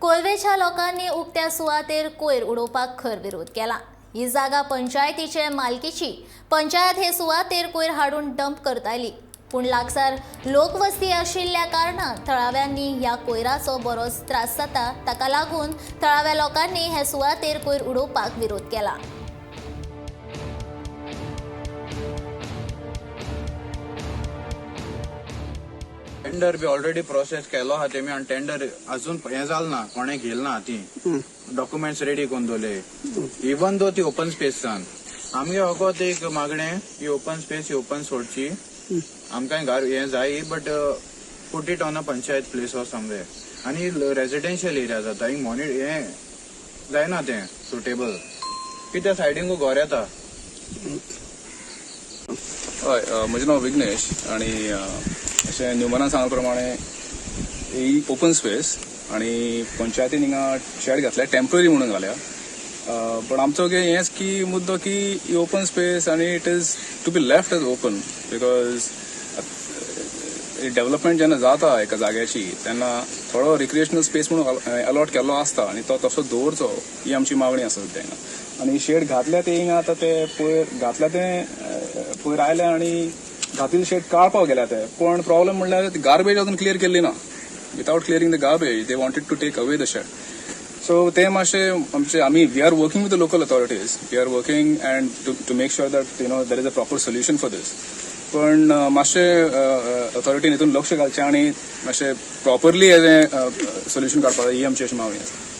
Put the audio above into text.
कोलवेच्या लोकांनी उक्त्या सुवातेर कोयर उडोवपाक खर विरोध केला। ही जागा पंचायतीचे मालकीची। पंचायत हे सुवातेर कोयर हाडून डंप करताली, पूण लागसार लोकवस्ती आशिल्ल्या कारणान थळाव्यांनी ह्या कोयराचो बरोच त्रास जाता। ताका लागून थळाव्या लोकांनी हे सुवातेर कोयर उडोवपाक विरोध केला। टेंडर बी ऑलरेडी प्रोसेस केलो हा तेमी आनी टेंडर अजून हे जाल ना, कोणे घेल ना ती डॉक्युमेंट्स रेडी करून दवरले। इवन दो ती ओपन स्पेस सान आमगे फकत एक मागणे ही ओपन स्पेस ही ओपन सोडची, आमकां घर हे जाय but put it on a panchayat place or somewhere. आनी रेजिडेन्शियल एरिया जाता हिंग हे जायना तें सुटेबल की त्या सायडीन घर येता। हय, म्हजें नांव विघ्नेश आनी अशें न्यूमनान सांगले प्रमाणे ही ओपन स्पेस आनी पंचायतीन हिंगा शेड घातल्या टेम्पररी म्हणून घाल्या। पण आमचो हेच की मुद्दो की ही ओपन स्पेस आनी it is to be left as open because development जेन्ना जाता एका जाग्याची तेन्ना थोडो रिक्रिएशनल स्पेस म्हणून अलॉट केल्लो आसता आनी तो तसो दवरचो ही आमची मागणी आसा सद्या हिंगा। आनी शेड घातल्या ते हिंगा आतां ते पयर घातल्या ते पयर आयले आनी घातिल्ले शेड काडपाक गेल्या ते, पण प्रॉब्लम म्हणल्यार गार्बेज अजून क्लियर केल्ली ना। Without clearing the garbage they wanted to take away the shed. So ते मातशें आमचे आमी we are working with the local authorities, we are working and to make sure that there is a proper solution for this. पण मातशें अथॉरिटीन हितून लक्ष घालचें आनी मातशें प्रॉपरली हेजें सोल्युशन काडपाक जाय ही आमची अशी मागणी आसा।